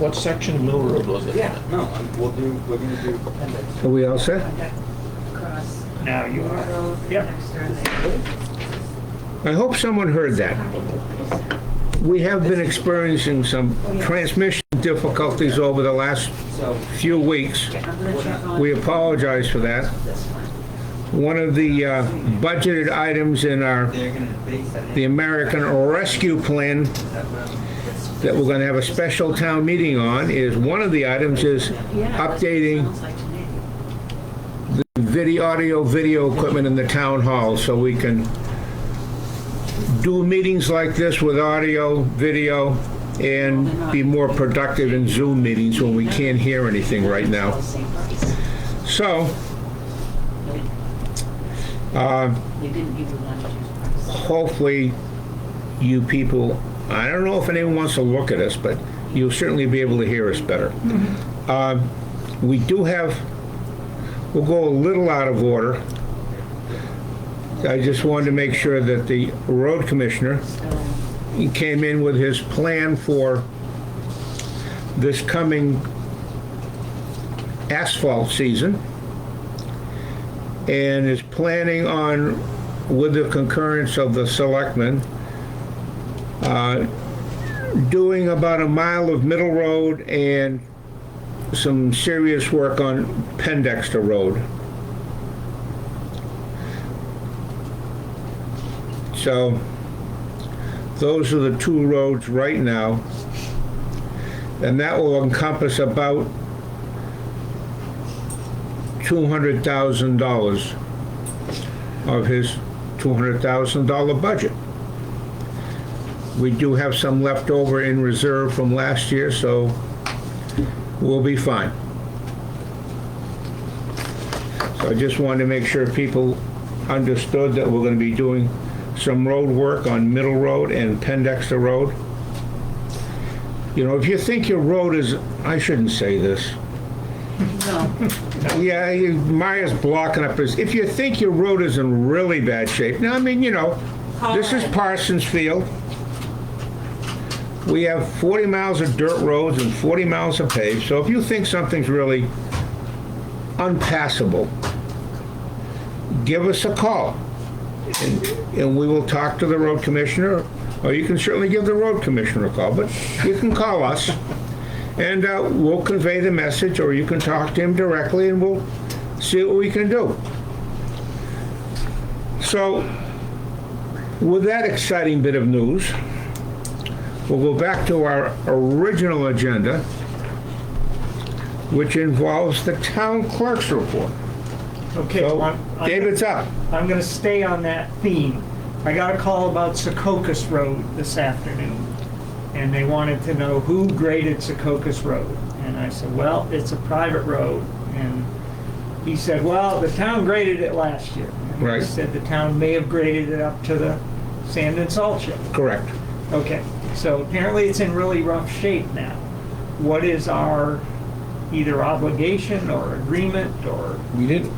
What section of Middle Road was it? Yeah, no, we're gonna do appendix. Are we all set? Across Now you the are. road Yep. next door there. I hope someone heard that. We have been experiencing some transmission difficulties over the last So, few weeks. I'm gonna check on We apologize for that. this one. One of the budgeted items in they're gonna base that. the American Rescue Plan that we're going to have a special town meeting on is, one of the items is Yeah, that's what it updating sounds like to me. video equipment in the town hall so we can do meetings like this with audio, video, and be more productive in Zoom meetings when we can't hear anything right now. Same price. So, They didn't give you last year's price. hopefully you people, I don't know if anyone wants to look at us, but you'll certainly be able to hear us better. We do have, we'll go a little out of order. I just wanted to make sure that the road commissioner, he came in with his plan for this coming asphalt season and is planning on, with the concurrence of the selectmen, doing about a mile of Middle Road and some serious work on Pendexter Road. So those are the two roads right now, and that will encompass about $200,000 of his $200,000 budget. We do have some left over in reserve from last year, so we'll be fine. So I just wanted to make sure people understood that we're going to be doing some road work on Middle Road and Pendexter Road. You know, if you think your road is, I shouldn't say this. No, Yeah, Maya's blocking up his, if you think your road is in really bad shape, now, I mean, you know, this is Parsons Field. We have 40 miles of dirt roads and 40 miles of paved, so if you think something's really unpassable, give us a call, and we will talk to the road commissioner, or you can certainly give the road commissioner a call, but you can call us, and we'll convey the message, or you can talk to him directly, and we'll see what we can do. So, with that exciting bit of news, we'll go back to our original agenda, which involves the town clerk's report. Okay, So, well, David's up. I'm gonna stay on that theme. I got a call about Secocas Road this afternoon, and they wanted to know who graded Secocas Road. And I said, well, it's a private road. And he said, well, the town graded it last year. And I Right. said the town may have graded it up to the sand and salt shed. Correct. Okay, so apparently it's in really rough shape now. What is our either obligation or agreement or? We didn't,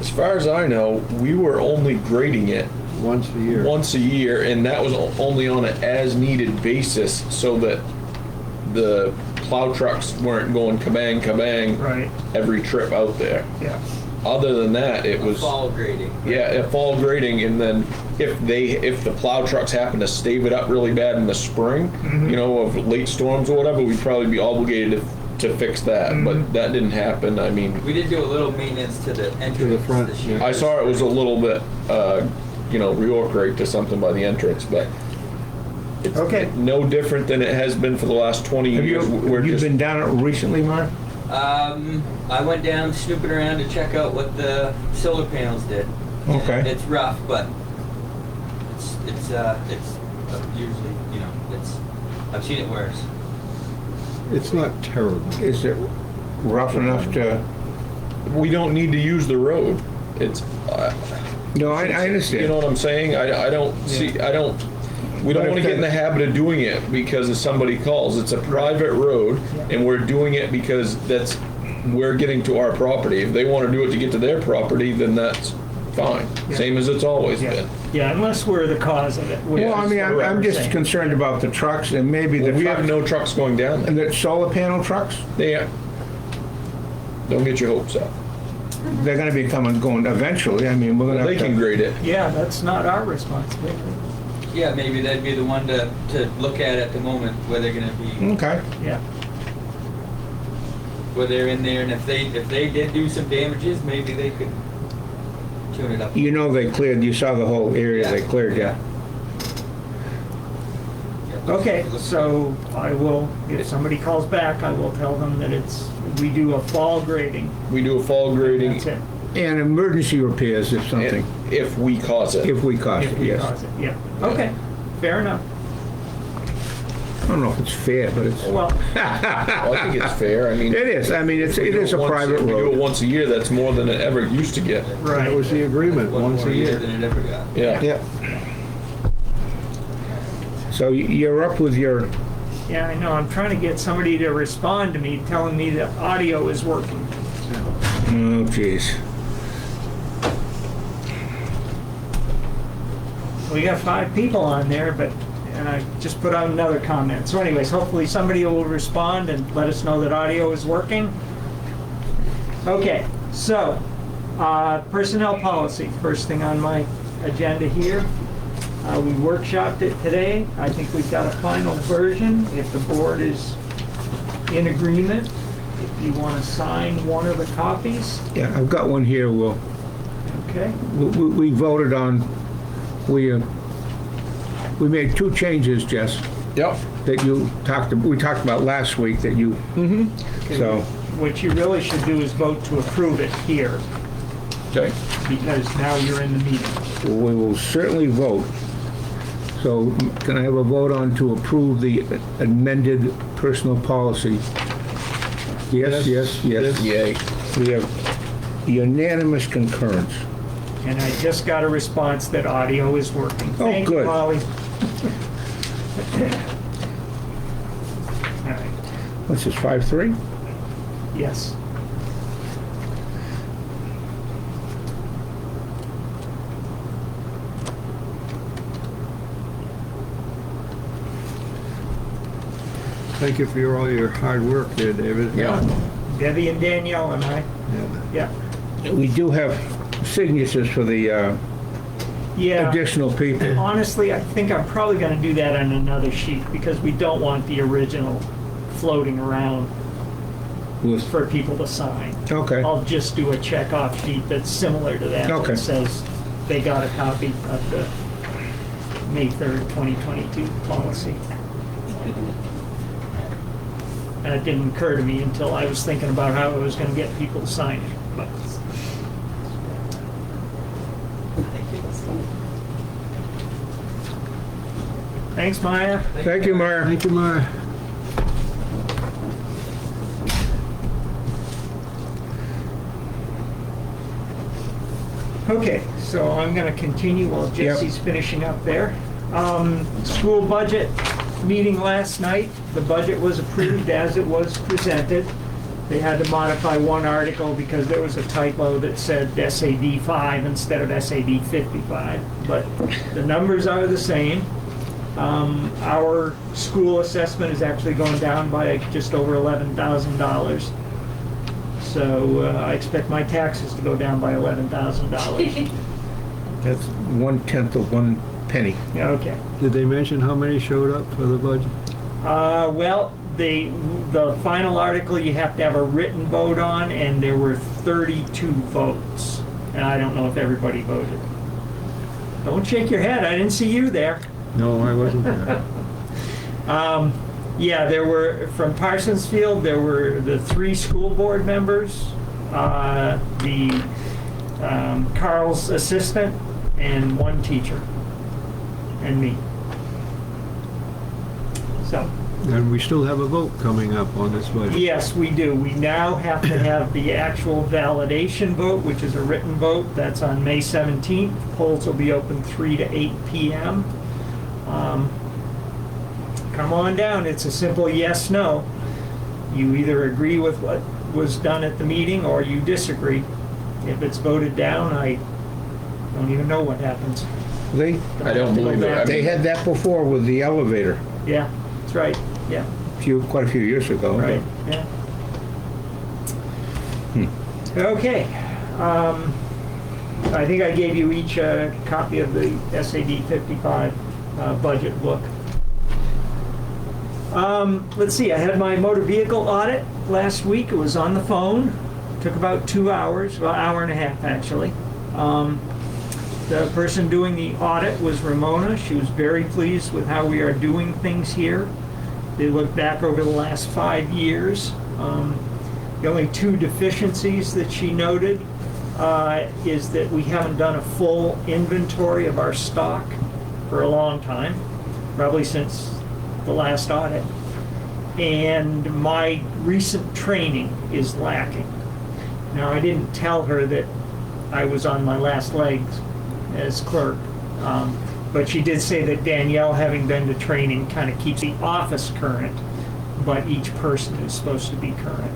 as far as I know, we were only grading it once a year. once a year, and that was only on an as-needed basis so that the plow trucks weren't going kabang, kabang Right, every trip out there. yeah. Other than that, it was, Fall grading. yeah, a fall grading, and then if the plow trucks happen to stave it up really bad in the spring, you know, of late storms or whatever, we'd probably be obligated to fix that, but that didn't happen. I mean, We did do a little maintenance to the entrance front, this year. I saw it was a little bit, you know, reorderate to something by the entrance, but it's Okay. no different than it has been for the last 20 Have years. We're you just, been down it recently, Mark? I went down snooping around to check out what the solar panels did. Okay. It's rough, but it's usually, you know, I've seen it worse. It's not terrible. Is it rough enough to, we don't need to use the road. It's, no, I you know understand. what I'm saying? I don't see, we But don't if want to get they- in the habit of doing it because if somebody calls. It's a private road, and we're doing it because we're getting to our property. If they want to do it to get to their property, then that's fine, Yeah. same as it's always Yeah, been. yeah, unless we're the cause of it. which Well, I is mean, what I'm we're just saying. concerned about the trucks and maybe the Well, we have trucks. no trucks going down there. And the solar panel trucks, Don't get your hopes up. they're gonna be going eventually. I mean, we're gonna They have can to. grade it. Yeah, that's not our responsibility. Yeah, maybe that'd be the one to look at the moment, where they're gonna be, Okay. Yeah, where they're in there, and if they did do some damages, maybe they could tune it up. You know they cleared, you saw the whole area they cleared, yeah. Yeah. okay, Looks so I will, if somebody calls back, I will tell them that we do a fall grading. We do a fall grading That's it. And emergency repairs if something, if we cause it. if we cause If it, we yes. cause it, yeah. Okay, fair enough. I don't know if it's fair, but it's, Well, Well, I think it's fair. I mean, it is, I mean, it is a private We do it road. once a year. That's more than it ever used to get. That right. was the agreement, One once more a year year. than it ever got. Yeah. Yeah. So you're up with your, Yeah, I know. I'm trying to get somebody to respond to me telling me that audio is working. oh geez. We got 5 people on there, and I just put out another comment. So anyways, hopefully somebody will respond and let us know that audio is working. Okay, so, personnel policy, first thing on my agenda here. We workshopped it today. I think we've got a final version. If the board is in agreement, if you want to sign one of the copies, Yeah, I've got one here, Will. okay? We voted on, we made 2 changes, Jess, Yep. that we talked about last week that you, so, What you really should do is vote to approve it here, Okay. because now you're in the meeting. we will certainly vote. So can I have a vote on to approve the amended personal policy? Yes, yes, yes. Yay. We have unanimous concurrence. And I just got a response that audio is working. Oh, Thank you, good. Molly. All right, What's this, 5-3? yes. Thank you for all your hard work there, David. Yeah. Debbie and Danielle and I, Yeah. yeah. We do have signatures for the Yeah, additional people. honestly, I think I'm probably gonna do that on another sheet, because we don't want the original floating around With- for people to sign. Okay, I'll just do a check-off sheet that's similar to that. Okay. That says they got a copy of the May 3rd, 2022 policy. And it didn't occur to me until I was thinking about how I was gonna get people to sign it, but. Thanks, Maya. thank you, Myra. Thank you, Mara. Okay, so I'm gonna continue while Jesse's finishing up there. School budget meeting last night, the budget was approved as it was presented. They had to modify one article because there was a typo that said SAD 5 instead of SAD 55, but the numbers are the same. Our school assessment is actually going down by just over $11,000. So I expect my taxes to go down by $11,000. That's 1/10 of 1 penny. Okay. Did they mention how many showed up for the budget? Well, the final article you have to have a written vote on, and there were 32 votes. And I don't know if everybody voted. Don't shake your head, I didn't see you there. No, I wasn't there. Yeah, there were, from Parsonsfield, there were the 3 school board members, Carl's assistant, and 1 teacher, and me. So, And we still have a vote coming up on this budget. yes, we do. We now have to have the actual validation vote, which is a written vote. That's on May 17th. Polls will be open 3 to 8 p.m. Come on down. It's a simple yes, no. You either agree with what was done at the meeting or you disagree. If it's voted down, I Don't even know what happens. They, I don't believe it. I they mean, had that before with the elevator, Yeah, that's right, yeah, quite a few years ago. but- right, yeah. Okay, I think I gave you each a copy of the SAD 55 budget book. Let's see, I had my motor vehicle audit last week. It was on the phone. Took about 2 hours, well, hour and a half actually. The person doing the audit was Ramona. She was very pleased with how we are doing things here. They looked back over the last 5 years. The only 2 deficiencies that she noted is that we haven't done a full inventory of our stock for a long time, probably since the last audit. And my recent training is lacking. Now, I didn't tell her that I was on my last legs as clerk, but she did say that Danielle, having been to training, kind of keeps the office current, but each person is supposed to be current.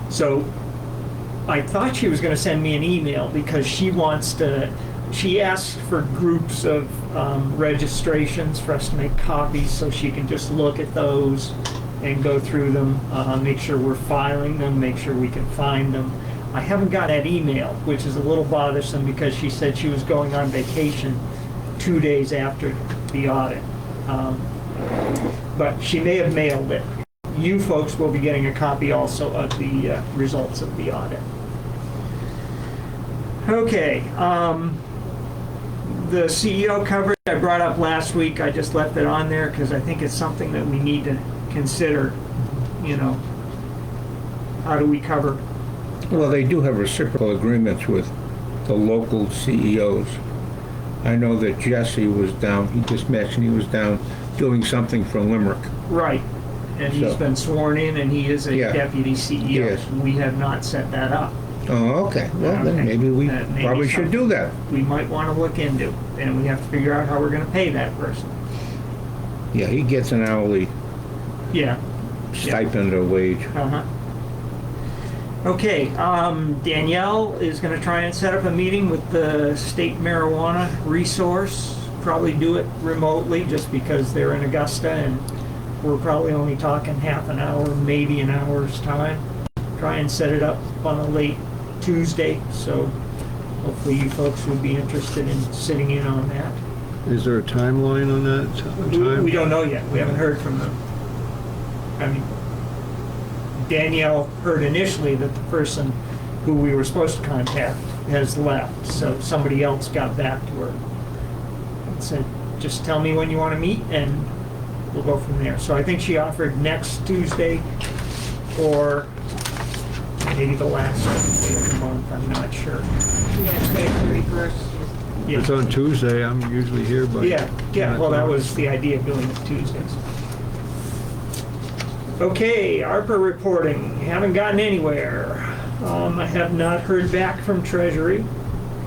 So I thought she was going to send me an email because she asked for groups of registrations for us to make copies so she can just look at those and go through them, make sure we're filing them, make sure we can find them. I haven't got that email, which is a little bothersome because she said she was going on vacation 2 days after the audit. But she may have mailed it. You folks will be getting a copy also of the results of the audit. Okay, the CEO coverage I brought up last week, I just left it on there because I think it's something that we need to consider, you know, how do we cover? Well, they do have reciprocal agreements with the local CEOs. I know that Jesse was down, he just mentioned he was down doing something for Limerick. Right, and he's So- been sworn in and he is a Yeah. deputy CEO. Yes. We have not set that up. Oh, okay, well, then Okay. maybe we That may be probably should do that. We might want to look into, and we have to figure out how we're going to pay that person. Yeah, he gets an hourly Yeah. stipend or wage. Uh-huh. Okay, Danielle is gonna try and set up a meeting with the state marijuana resource. Probably do it remotely, just because they're in Augusta, and we're probably only talking half an hour, maybe an hour's time. Try and set it up on a late Tuesday, so hopefully you folks would be interested in sitting in on that. Is there a timeline on that time? We don't know yet. We haven't heard from them. I mean, Danielle heard initially that the person who we were supposed to contact has left, so somebody else got back to her and said, just tell me when you want to meet and we'll go from there. So I think she offered next Tuesday or maybe the last Tuesday of the month, I'm not sure. If it's on Tuesday, I'm usually here, but. Yeah, well, that was the idea of doing it Tuesdays. Okay, ARPA reporting, haven't gotten anywhere. I have not heard back from Treasury,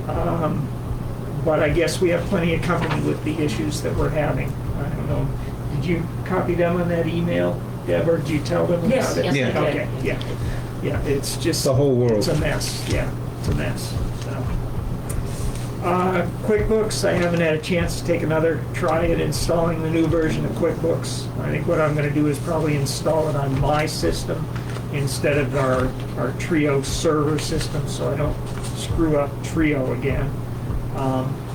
but I guess we have plenty of company with the issues that we're having. I don't know, did you copy them on that email, Deb, or did you tell them about it? Yes, yes, I Yeah. did. Okay, yeah, yeah, it's just. The whole world. It's a mess, yeah, it's a mess, so. QuickBooks, I haven't had a chance to take another try at installing the new version of QuickBooks. I think what I'm gonna do is probably install it on my system instead of our Trio server system, so I don't screw up Trio again.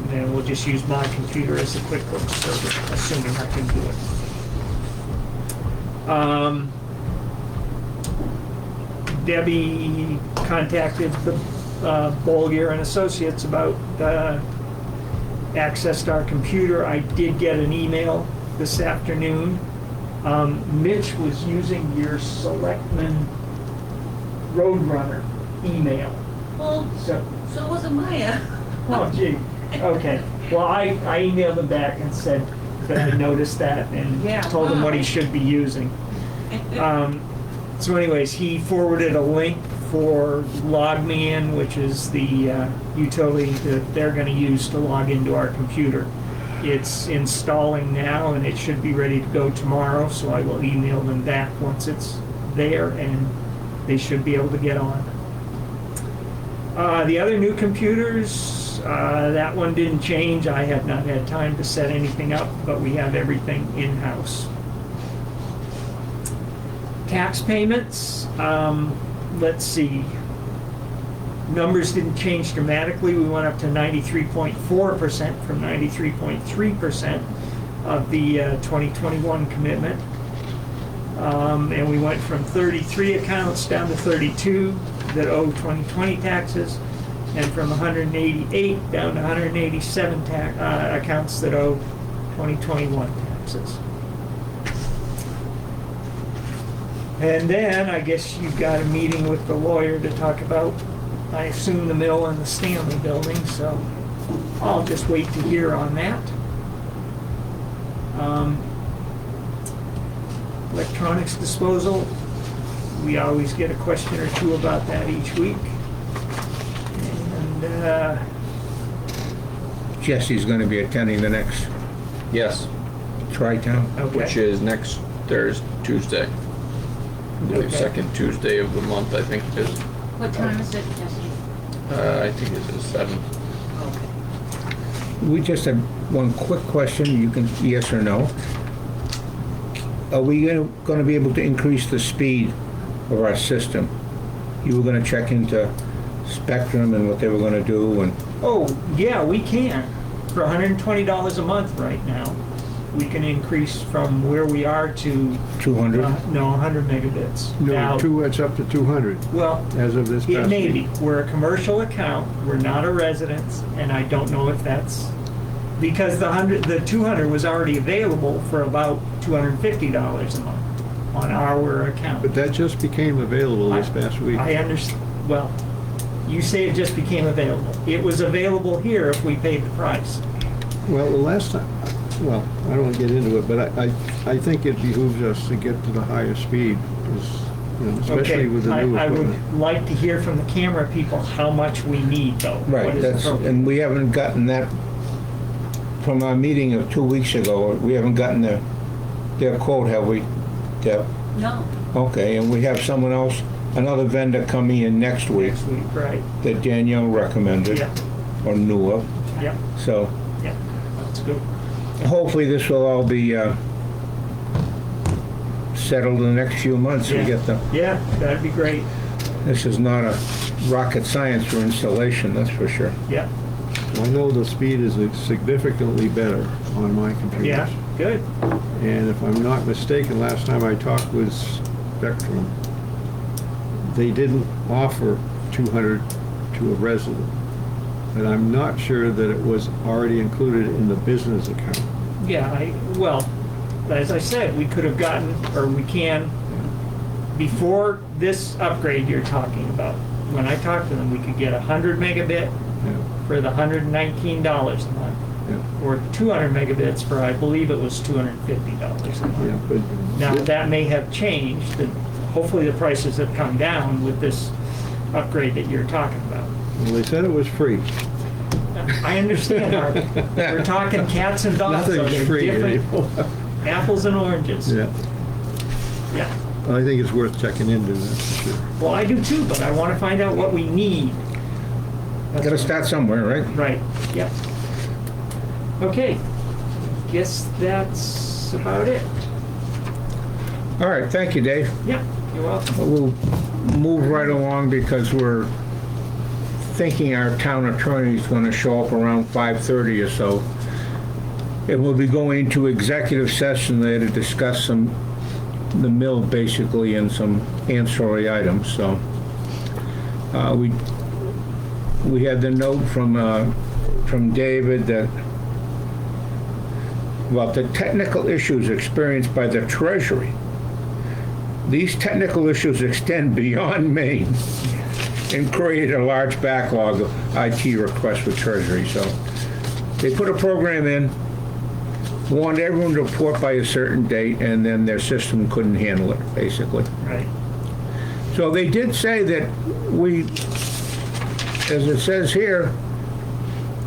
Then we'll just use my computer as the QuickBooks server, assuming I can do it. Debbie contacted the Bolger and Associates about access to our computer. I did get an email this afternoon. Mitch was using your Selectman Roadrunner email. Well, So, so wasn't Maya. oh gee, okay. Well, I emailed him back and said that I noticed that and Yeah, told him what he wow. should be using. So anyways, he forwarded a link for LogMeIn, which is the utility that they're going to use to log into our computer. It's installing now and it should be ready to go tomorrow, so I will email them back once it's there and they should be able to get on. The other new computers, that one didn't change. I have not had time to set anything up, but we have everything in-house. Tax payments, let's see. Numbers didn't change dramatically. We went up to 93.4% from 93.3% of the 2021 commitment. And we went from 33 accounts down to 32 that owe 2020 taxes, and from 188 down to 187 accounts that owe 2021 taxes. And then I guess you've got a meeting with the lawyer to talk about, I assume, the mill and the Stanley building, so I'll just wait to hear on that. Electronics disposal, we always get a question or two about that each week. And Jesse's going to be attending the next Yes, Tri-Town. okay. which is next Tuesday. I believe Okay. second Tuesday of the month, I think it is. What time is it, Jesse? I think it is 7. Okay. We just have one quick question, you can yes or no. Are we going to be able to increase the speed of our system? You were going to check into Spectrum and what they were going to do, and Oh, yeah, we can. For $120 a month right now, we can increase from where we are to, 200? no, 100 megabits. Now, It's up to 200 well, as of this it past may week. be. We're a commercial account, we're not a residence, and I don't know if that's, because the 200 was already available for about $250 a month on our account. But that just became available this past week. I understand, well, you say it just became available. It was available here if we paid the price. Well, the last time, well, I don't want to get into it, but I think it behooves us to get to the higher speed, 'cause, you know, especially Okay, with the new I equipment. would like to hear from the camera people how much we need though. Right, What is that's, appropriate. and we haven't gotten that from our meeting of 2 weeks ago. We haven't gotten their quote, have we, Deb? No. Okay, and we have someone else, another vendor coming in next week Next week, right, that Danielle recommended yeah, or knew of. yeah, So yeah, that's good. hopefully this will all be settled in the next few months. We Yeah. get the, Yeah, that'd be great, this is not a rocket science for installation, that's for sure. yeah, I know the speed is significantly better on my computers. yeah, good, And if I'm not mistaken, last time I talked with Spectrum, they didn't offer 200 to a resident. But I'm not sure that it was already included in the business account. yeah, well, as I said, we could have gotten, or we can, before this upgrade you're talking about, when I talked to them, we could get 100 megabit Yeah, for the $119 a month, yeah, or 200 megabits for, I believe it was $250 a yeah, month. but. Now, that may have changed, and hopefully the prices have come down with this upgrade that you're talking about. Well, they said it was free. I understand, Art. We're talking cats and dogs, so Nothing's they're free different anymore. apples and oranges. Yeah, Yeah. I think it's worth checking into, that's for sure. Well, I do too, but I want to find out what we need. That's Gotta what- start somewhere, right? Right, yep. Okay, guess that's about it. All right, thank you, Dave. Yep, you're welcome. We'll move right along because we're thinking our town attorney is going to show up around 5:30 or so. And we'll be going into executive session there to discuss the mill basically and some ancillary items, so. We had the note from David that about the technical issues experienced by the Treasury. These technical issues extend beyond Maine and create a large backlog of IT requests for Treasury. So they put a program in, wanted everyone to report by a certain date, and then their system couldn't handle it, basically. Right, So they did say that we, as it says here,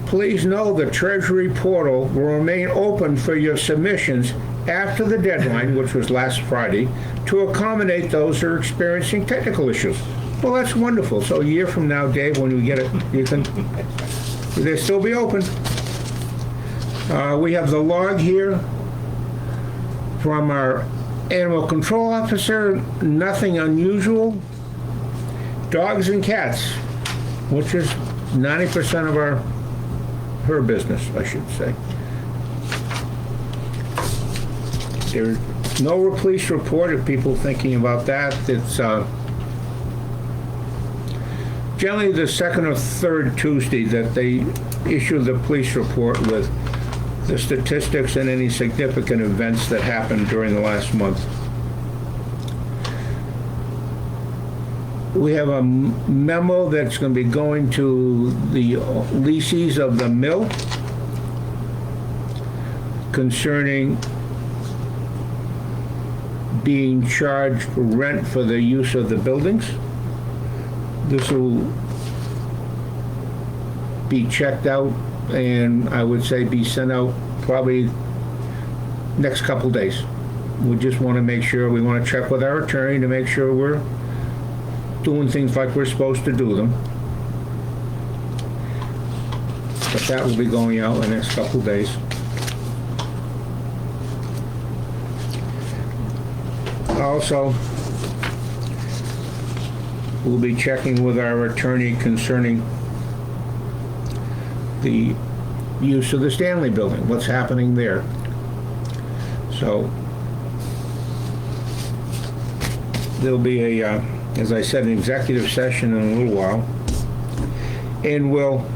please know the Treasury portal will remain open for your submissions after the deadline, which was last Friday, to accommodate those who are experiencing technical issues. Well, that's wonderful. So a year from now, Dave, when we get it, they'll still be open. We have the log here from our animal control officer. Nothing unusual. Dogs and cats, which is 90% of her business, I should say. There's no police report if people thinking about that. It's generally the second or third Tuesday that they issue the police report with the statistics and any significant events that happened during the last month. We have a memo that's going to be going to the lessees of the mill concerning being charged rent for the use of the buildings. This will be checked out and I would say be sent out probably next couple days. We just want to make sure, we want to check with our attorney to make sure we're doing things like we're supposed to do them. But that will be going out in the next couple days. Also, we'll be checking with our attorney concerning the use of the Stanley Building, what's happening there. So, there'll be a, as I said, an executive session in a little while, and we'll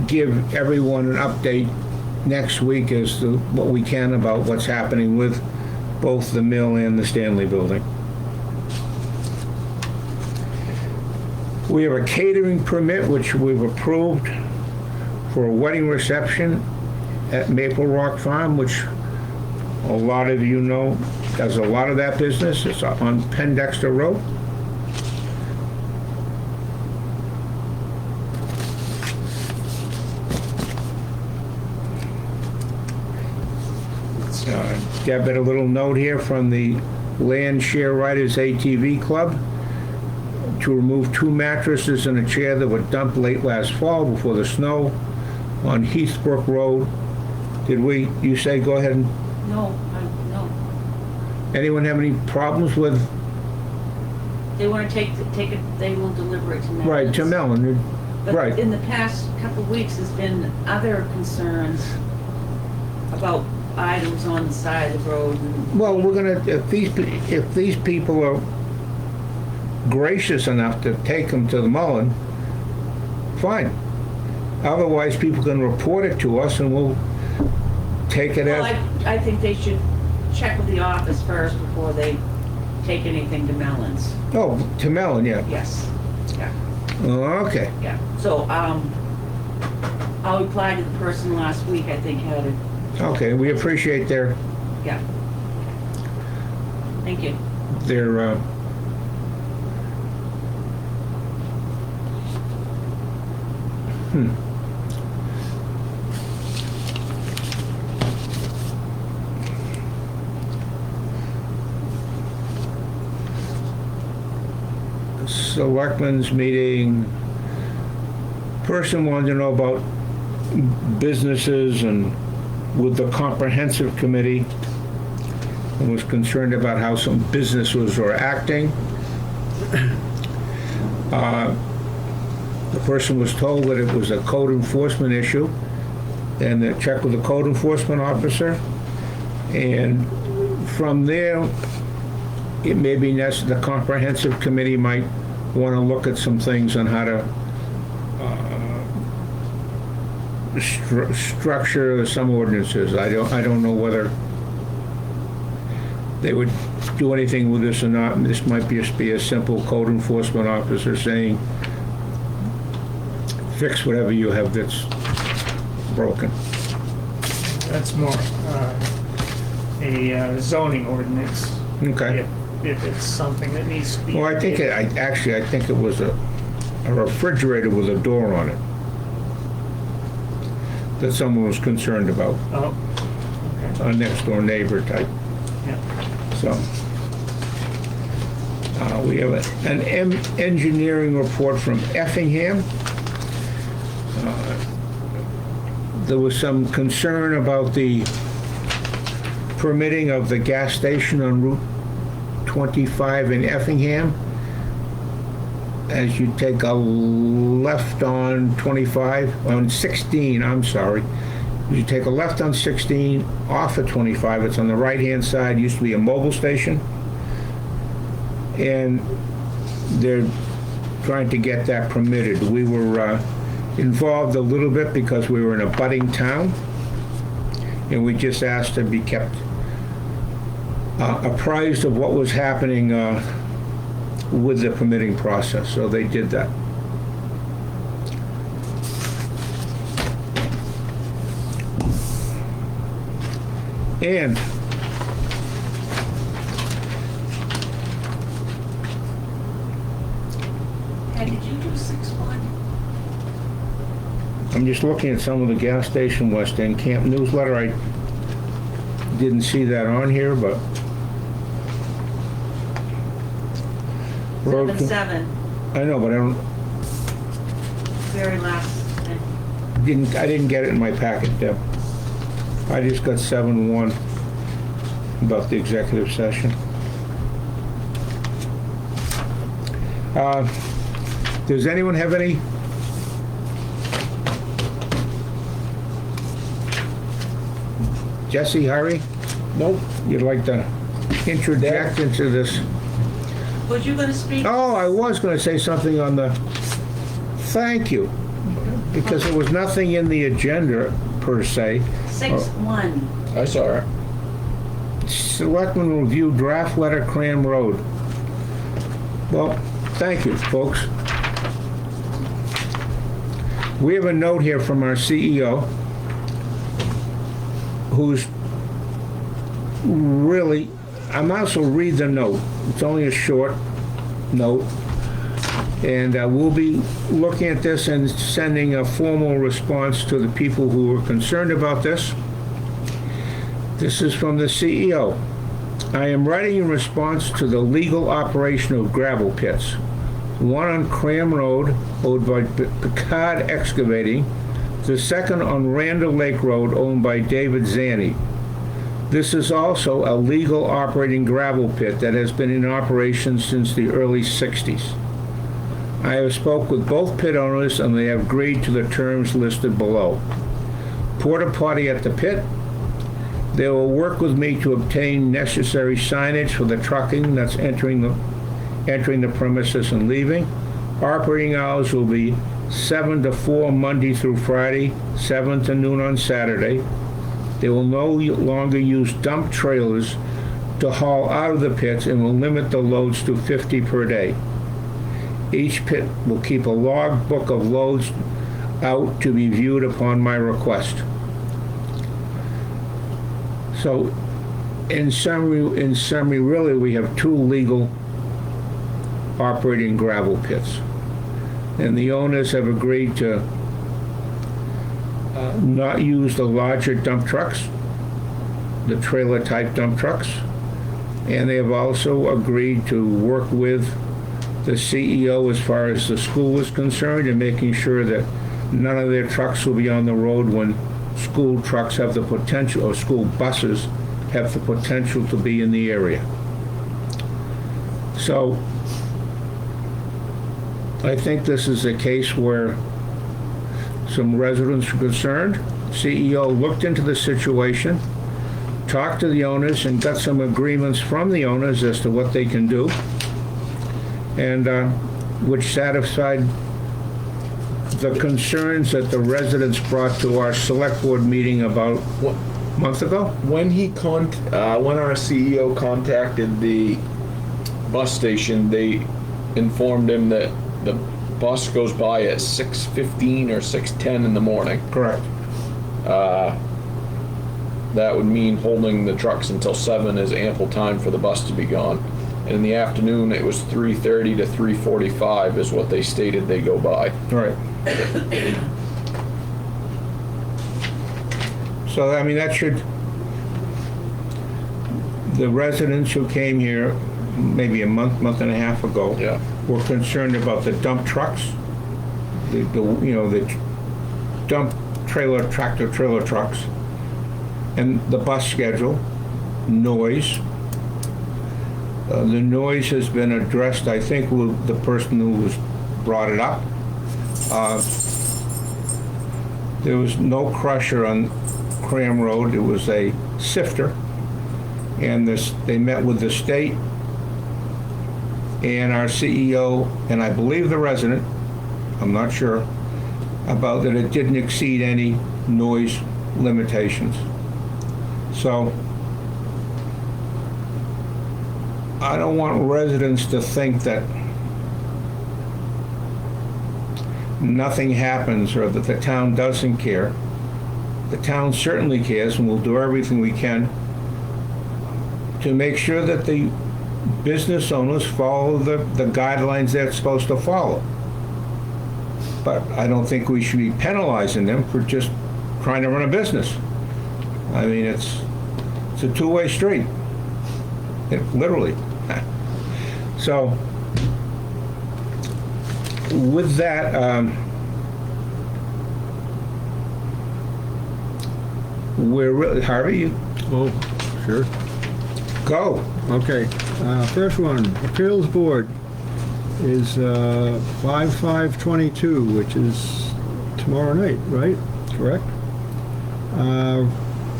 give everyone an update next week as to what we can about what's happening with both the mill and the Stanley Building. We have a catering permit which we've approved for a wedding reception at Maple Rock Farm, which a lot of you know does a lot of that business. It's on Pendexter Road. Deb had a little note here from the Land Share Riders ATV Club to remove 2 mattresses and a chair that were dumped late last fall before the snow on Heathbrook Road. Did you say go ahead and... No, no. Anyone have any problems with... They want to take it, they will deliver it to Mellon. Right, to Mellon, But right. in the past couple of weeks, there's been other concerns about items on the side of the road. Well, we're gonna, if these people are gracious enough to take them to the Mullen, fine. Otherwise, people can report it to us and we'll take it Well, as... I think they should check with the office first before they take anything to Mellon's. Oh, to Mellon, yeah. Yes, yeah, Oh, okay. yeah. So, I'll reply to the person last week, I think had it, Okay, we appreciate their yeah. Thank you. Selectmen's meeting. Person wanted to know about businesses and with the comprehensive committee and was concerned about how some businesses were acting. The person was told that it was a code enforcement issue and to check with the code enforcement officer. And from there, it may be necessary, the comprehensive committee might want to look at some things on how to structure some ordinances. I don't know whether they would do anything with this or not. This might just be a simple code enforcement officer saying, fix whatever you have that's broken. That's more a zoning ordinance. Okay. If it's something that needs to be. Well, I think it was a refrigerator with a door on it that someone was concerned about, Oh, okay, a next door neighbor type. yeah. We have an engineering report from Effingham. There was some concern about the permitting of the gas station on Route 25 in Effingham. As you take a left on 25, on 16, I'm sorry. You take a left on 16 off of 25, it's on the right-hand side, used to be a mobile station. And they're trying to get that permitted. We were involved a little bit because we were in a budding town, and we just asked to be kept apprised of what was happening with the permitting process, so they did that. And Hey, did you do 6-1? I'm just looking at some of the gas station West End Camp newsletter. I didn't see that on here, but 7-7, I know, but I very last thing. didn't get it in my packet, Deb. I just got 7-1 about the executive session. Does anyone have any? Jesse, Harry, Nope. you'd like to interject into this? Was you gonna speak? Oh, I was going to say something on the, thank you, because there was nothing in the agenda per se. 6-1. I saw it. Selectmen review draft letter Cram Road. Well, thank you, folks. We have a note here from our CEO, who's really, I'm also read the note. It's only a short note. And we'll be looking at this and sending a formal response to the people who are concerned about this. This is from the CEO. I am writing in response to the legal operation of gravel pits. One on Cram Road, owned by Picard Excavating. The second on Randall Lake Road, owned by David Zanni. This is also a legal operating gravel pit that has been in operation since the early 60s. I have spoke with both pit owners and they have agreed to the terms listed below. Porta potty at the pit. They will work with me to obtain necessary signage for the trucking that's entering the premises and leaving. Operating hours will be 7 to 4 Monday through Friday, 7 to noon on Saturday. They will no longer use dump trailers to haul out of the pits and will limit the loads to 50 per day. Each pit will keep a log book of loads out to be viewed upon my request. So, in summary, really, we have two legal operating gravel pits. And the owners have agreed to not use the larger dump trucks, the trailer-type dump trucks. And they have also agreed to work with the CEO as far as the school is concerned and making sure that none of their trucks will be on the road when school trucks have the potential, or school buses have the potential to be in the area. So I think this is a case where some residents are concerned. CEO looked into the situation, talked to the owners, and got some agreements from the owners as to what they can do, and which satisfied the concerns that the residents brought to our select board meeting about a month ago. When when our CEO contacted the bus station, they informed him that the bus goes by at 6:15 or 6:10 in the morning. Correct. That would mean holding the trucks until 7 is ample time for the bus to be gone. And in the afternoon, it was 3:30 to 3:45 is what they stated they go by. Right. So, I mean, that should, the residents who came here maybe a month and a half ago. Yeah. Were concerned about the dump trucks, the dump tractor trailer trucks, and the bus schedule, noise. The noise has been addressed, I think, with the person who brought it up. There was no crusher on Cram Road. It was a sifter. And they met with the state and our CEO, and I believe the resident, I'm not sure, about that it didn't exceed any noise limitations. So I don't want residents to think that nothing happens or that the town doesn't care. The town certainly cares, and we'll do everything we can to make sure that the business owners follow the guidelines they're supposed to follow. But I don't think we should be penalizing them for just trying to run a business. I mean, it's a two-way street, literally. So, with that, we're really, Harvey, you Oh, sure. go. Okay, first one, Appeals Board is 5/5/22, which is tomorrow night, right? Correct?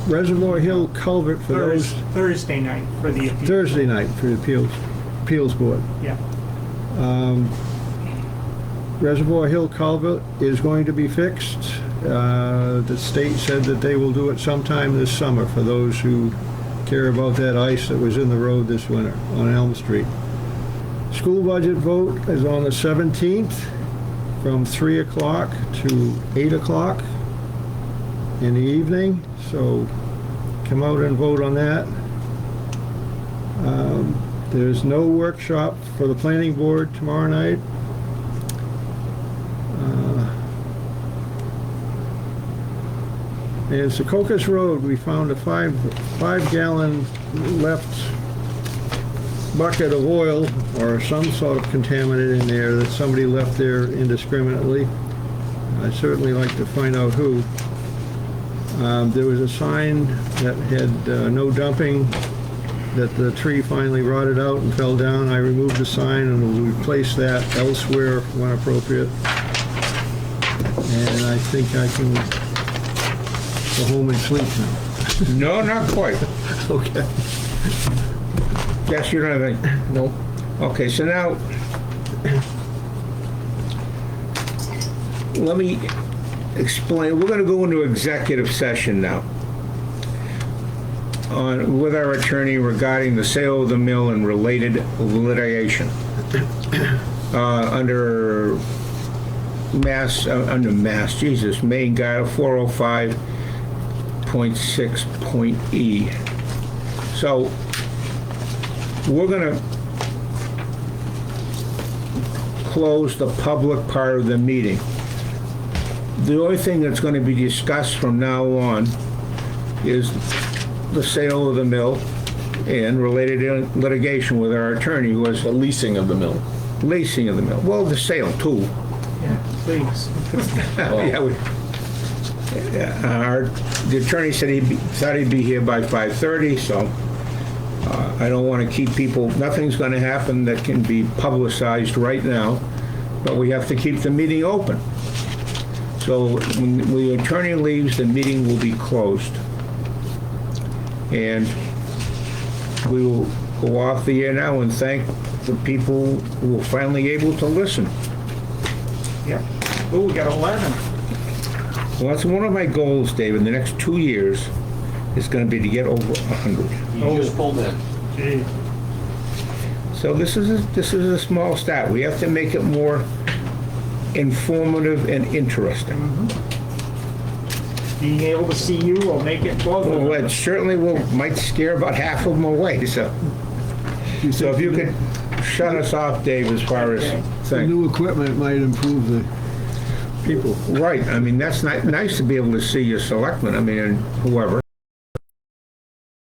Reservoir Hill Culvert for those, Thursday night for the appeal. Thursday night for the Appeals Board. Yeah. Reservoir Hill Culvert is going to be fixed. The state said that they will do it sometime this summer for those who care about that ice that was in the road this winter on Elm Street. School budget vote is on the 17th from 3 o'clock to 8 o'clock in the evening, so come out and vote on that. There's no workshop for the planning board tomorrow night. And Secocas Road, we found a five-gallon left bucket of oil or some sort of contaminant in there that somebody left there indiscriminately. I'd certainly like to find out who. There was a sign that had no dumping, that the tree finally rotted out and fell down. I removed the sign and will replace that elsewhere when appropriate. And I think I can go home and sleep now. No, not quite. Okay. Yes, you don't have any? Nope. Okay, so now, let me explain. We're going to go into executive session now with our attorney regarding the sale of the mill and related litigation. Under Maine Guide 405.6.E. So we're going to close the public part of the meeting. The only thing that's going to be discussed from now on is the sale of the mill and related litigation with our attorney, who was The leasing of the mill. leasing of the mill. Well, the sale too. Yeah, please. The attorney said thought he'd be here by 5:30, so I don't want to keep people, nothing's going to happen that can be publicized right now, but we have to keep the meeting open. So when the attorney leaves, the meeting will be closed. And we will go off the air now and thank the people who were finally able to listen. Yeah. Oh, we got 11. Well, that's one of my goals, David, the next 2 years is going to be to get over 100. You just pulled in. Gee. So this is a small start. We have to make it more informative and interesting. Being able to see you will make it both of Well, it us. certainly might scare about half of them away. So if you could shut us off, Dave, as far as Okay. The things. new equipment might improve the people. Right. I mean, that's nice to be able to see your selectmen. I mean, and whoever.